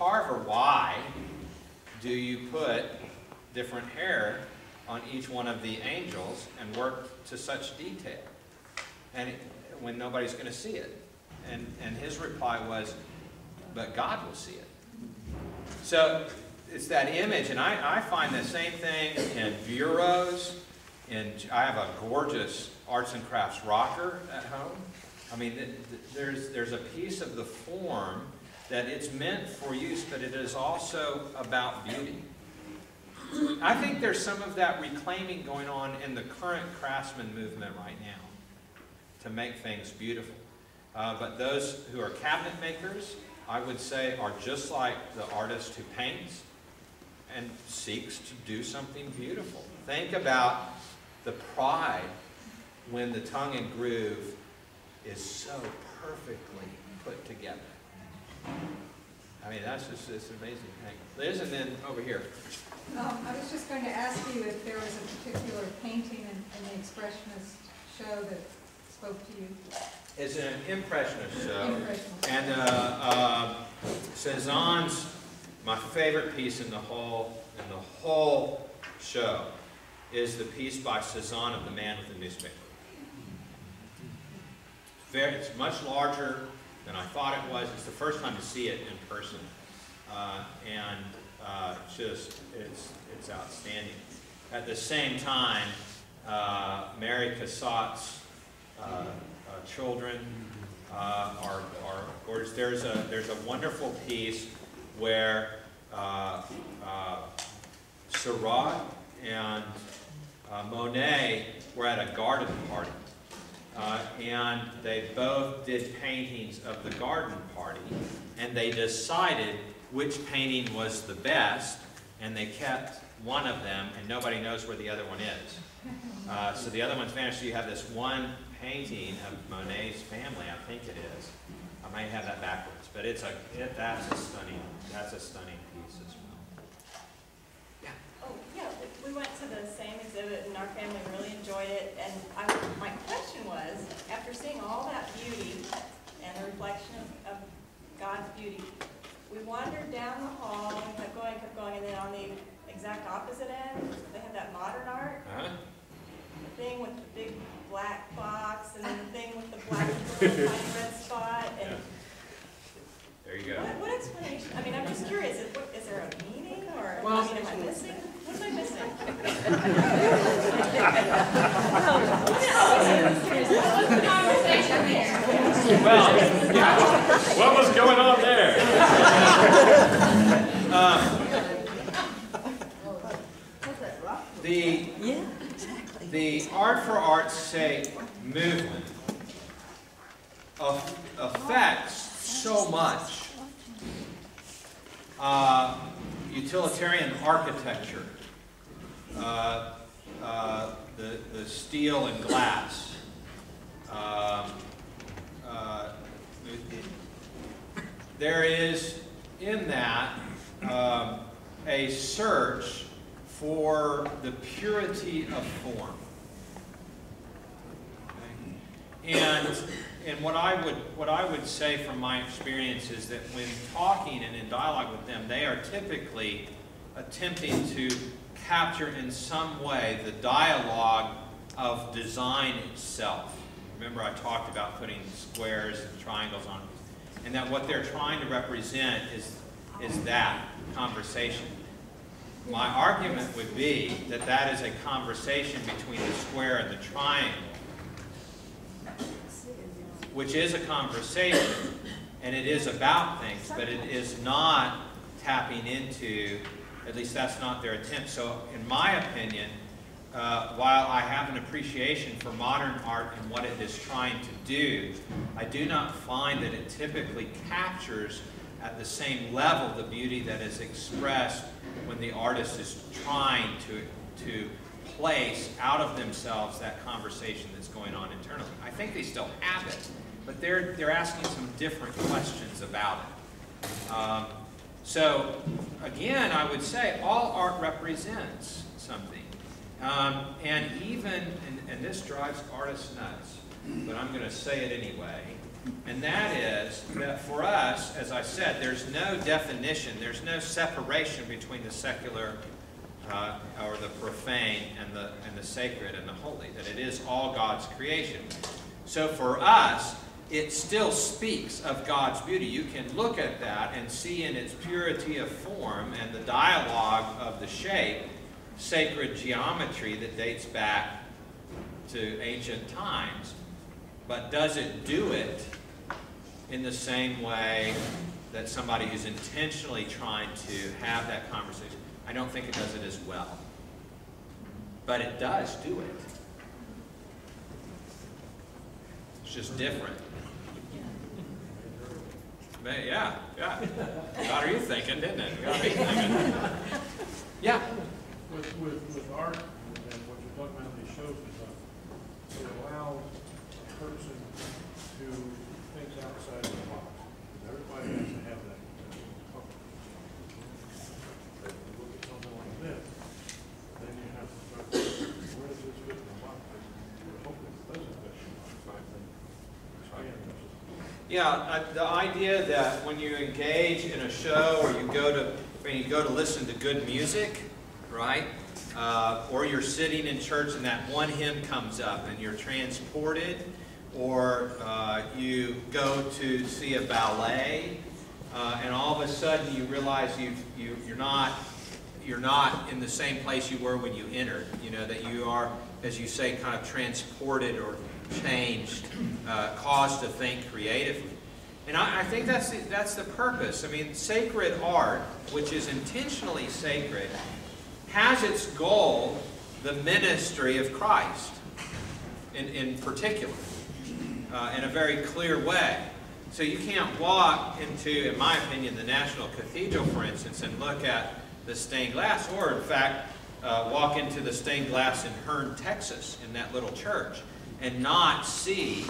carver, why do you put different hair on each one of the angels and work to such detail, and when nobody's going to see it? And his reply was, but God will see it. So it's that image, and I find the same thing in bureaus. I have a gorgeous arts and crafts rocker at home. I mean, there's a piece of the form that it's meant for use, but it is also about beauty. I think there's some of that reclaiming going on in the current craftsman movement right now to make things beautiful. But those who are cabinet makers, I would say, are just like the artist who paints and seeks to do something beautiful. Think about the pride when the tongue and groove is so perfectly put together. I mean, that's just this amazing thing. Liz, and then over here. I was just going to ask you if there was a particular painting in the Expressionist show that spoke to you. It's an Impressionist show. Impressionist. And Cézanne's my favorite piece in the whole show is the piece by Cézanne of the Man with the Newspaper. It's much larger than I thought it was. It's the first time to see it in person, it's outstanding. At the same time, Mary Cassatt's children are gorgeous. There's a wonderful piece where Seurat and Monet were at a garden party. And they both did paintings of the garden party, and they decided which painting was the best, and they kept one of them, and nobody knows where the other one is. So the other one's vanished. So you have this one painting of Monet's family, I think it is. I might have that backwards, but that's a stunning piece as well. Yeah. Oh yeah, we went to the same exhibit, and our family really enjoyed it. And my question was, after seeing all that beauty and the reflection of God's beauty, we wandered down the hall and kept going, and then on the exact opposite end, they have that modern art. The thing with the big black box, and then the thing with the black little tiny red spot. And yeah. There you go. What explanation? I mean, I'm just curious. Is there a meaning, or well, am I missing? What am I missing? Well, yeah. What was going on there? The art for art's sake movement affects so much. Utilitarian architecture, the steel and glass, there is in that a search for the purity of form. Okay? And what I would say from my experience is that when talking and in dialogue with them, they are typically attempting to capture in some way the dialogue of design itself. Remember, I talked about putting squares and triangles on, and that what they're trying to represent is that conversation. My argument would be that that is a conversation between the square and the triangle, which is a conversation, and it is about things, but it is not tapping into, at least that's not their attempt. So in my opinion, while I have an appreciation for modern art and what it is trying to do, I do not find that it typically captures at the same level the beauty that is expressed when the artist is trying to place out of themselves that conversation that's going on internally. I think they still have it, but they're asking some different questions about it. So again, I would say all art represents something. And even, and this drives artists nuts, but I'm going to say it anyway, And that is that for us, as I said, there's no definition, there's no separation between the secular or the profane and the sacred and the holy, that it is all God's creation. So for us, it still speaks of God's beauty. You can look at that and see in its purity of form and the dialogue of the shape, sacred geometry that dates back to ancient times. But does it do it in the same way that somebody who's intentionally trying to have that conversation? I don't think it does it as well. But it does do it. It's just different. But yeah. Got you thinking, didn't it? Got me thinking. Yeah. With art and what you're talking about in these shows and stuff, it allows a person to think outside the box. Everybody has to have that. If you look at something like this, then you have to start, where does this fit in the box? We're hoping it doesn't fit in the box. Yeah, the idea that when you engage in a show or when you go to listen to good music, right? Or you're sitting in church and that one hymn comes up and you're transported, or you go to see a ballet and all of a sudden you realize you're not in the same place you were when you entered. You know, that you are, as you say, kind of transported or changed, caused to think creatively. And I think that's the purpose. I mean, sacred art, which is intentionally sacred, has its goal the ministry of Christ in particular, in a very clear way. So you can't walk into, in my opinion, the National Cathedral, for instance, and look at the stained glass, or in fact, walk into the stained glass in Hearne, Texas, in that little church, and not see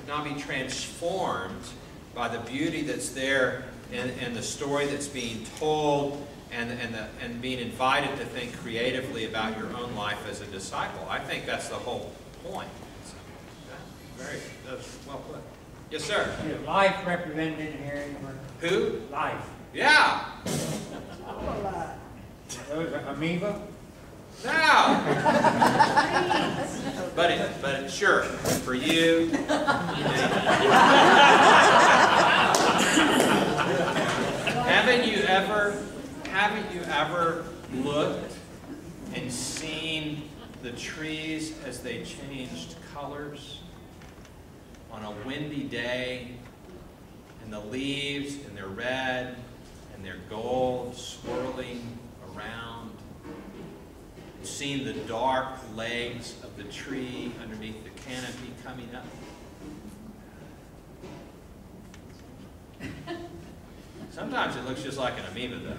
not be transformed by the beauty that's there and the story that's being told and being invited to think creatively about your own life as a disciple. I think that's the whole point. That's well put. Yes, sir. Is life represented in here? Who? Life. Yeah. Those are amoeba? No. But sure, for you. Haven't you ever looked and seen the trees as they changed colors on a windy day, and the leaves and they're red and they're gold swirling around? Seen the dark legs of the tree underneath the canopy coming up? Sometimes it looks just like an amoeba, though.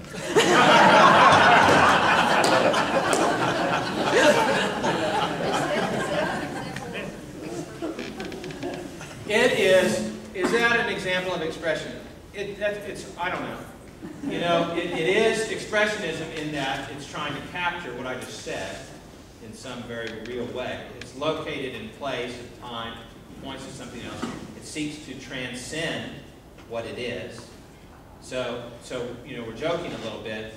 Is that an example of expression? I don't know. You know, it is expressionism in that it's trying to capture what I just said in some very real way. It's located in place and time, points to something else. It seeks to transcend what it is. So you know, we're joking a little bit,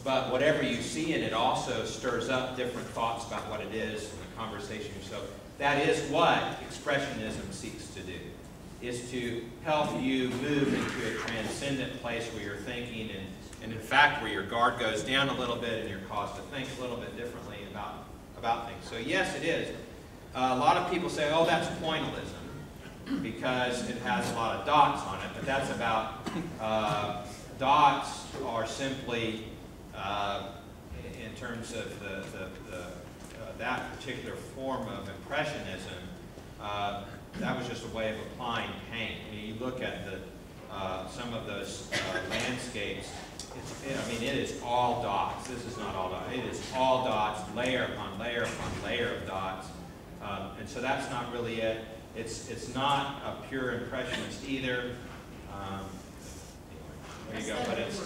but whatever you see in it also stirs up different thoughts about what it is in the conversation. So that is what expressionism seeks to do, is to help you move into a transcendent place where you're thinking and in fact where your guard goes down a little bit and you're caused to think a little bit differently about things. So yes, it is. A lot of people say, oh, that's pointillism because it has a lot of dots on it, but that's about, dots are simply, in terms of that particular form of impressionism, that was just a way of applying paint. I mean, you look at some of those landscapes, it is all dots. This is not all dots. It is all dots, layer upon layer upon layer of dots. And so that's not really it. It's not a pure impressionist either. There you go. But it's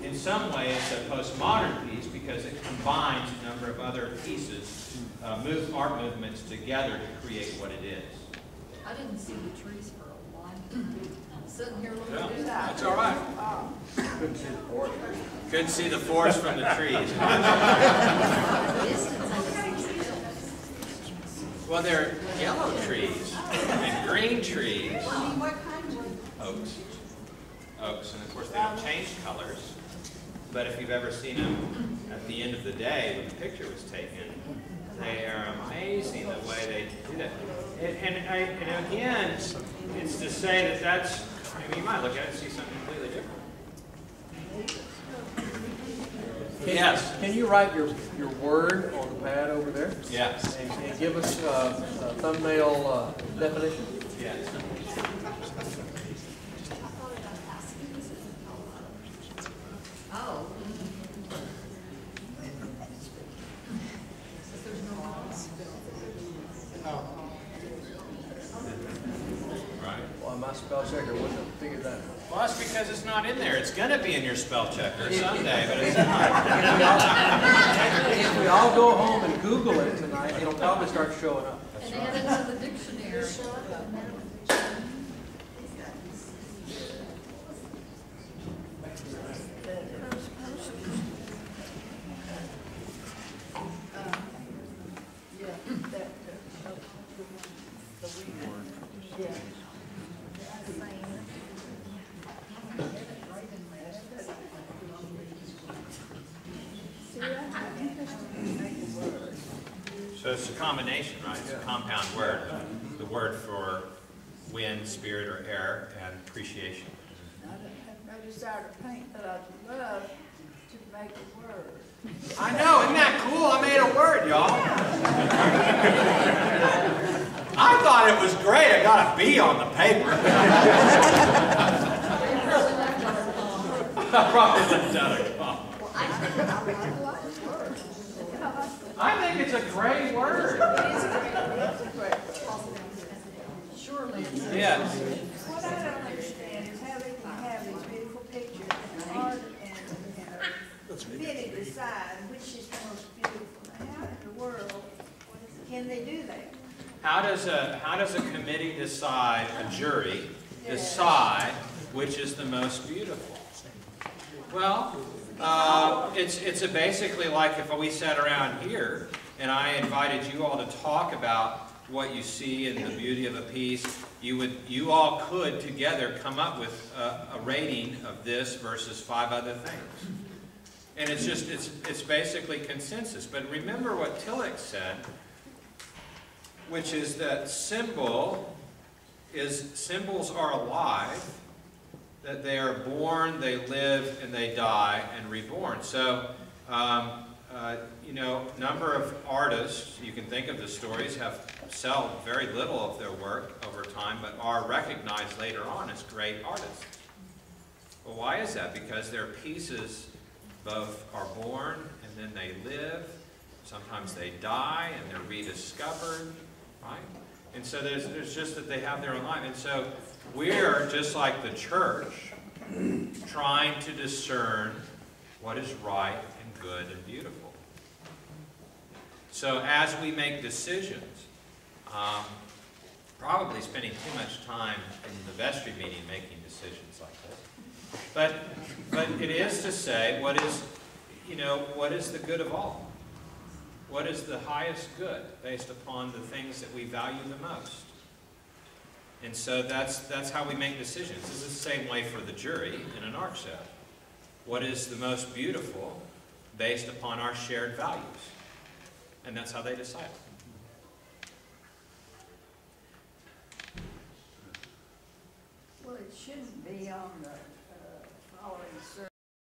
in some way it's a postmodern piece because it combines a number of other pieces, art movements together to create what it is. I didn't see the trees for a while. I'm sitting here looking Yeah, at that's all right. Couldn't see the forest. Couldn't see the forest from the trees. Well, they're yellow trees and green trees. I mean, what kind of? Oaks. Oaks, and of course they don't change colors. But if you've ever seen them at the end of the day when the picture was taken, they are amazing the way they do that. And again, it's to say that that's, I mean, you might look at it and see something completely different. Yes. Can you write your word on the pad over there? Yes. And give us a thumbnail definition? Yes. Oh. Right. Well, my spell checker wouldn't have figured that out. Well, that's because it's not in there. It's going to be in your spell checker someday, but it's not. If we all go home and Google it tonight, it'll probably start showing up. And add it to the dictionary. So it's a combination, right? It's a compound word. The word for wind, spirit, or air, and appreciation. I desire to paint, but I'd love to make a word. I know, isn't that cool? I made a word, y'all. I thought it was great. I got a B on the paper. I probably left out a comma. I think it's a great word. Surely. Yes. What I don't understand is how they can have these beautiful pictures and art and really decide which is the most beautiful. How in the world can they do that? How does a committee decide, a jury, decide which is the most beautiful? Well, it's basically like if we sat around here and I invited you all to talk about what you see and the beauty of a piece, you all could together come up with a rating of this versus 5 other things. And it's basically consensus. But remember what Tillich said, which is that symbols are alive, that they are born, they live, and they die, and reborn. So, you know, number of artists, you can think of the stories, sell very little of their work over time, but are recognized later on as great artists. Well, why is that? Because their pieces both are born, and then they live. Sometimes they die, and they're rediscovered, right? And so there's just that they have their own life. And so we're just like the church, trying to discern what is right and good and beautiful. So as we make decisions, probably spending too much time in the vestry meeting making decisions like this. But it is to say, what is the good of all? What is the highest good based upon the things that we value the most? And so that's how we make decisions. This is the same way for the jury in an art show. What is the most beautiful based upon our shared values? And that's how they decide. Well, it shouldn't be on the following sermon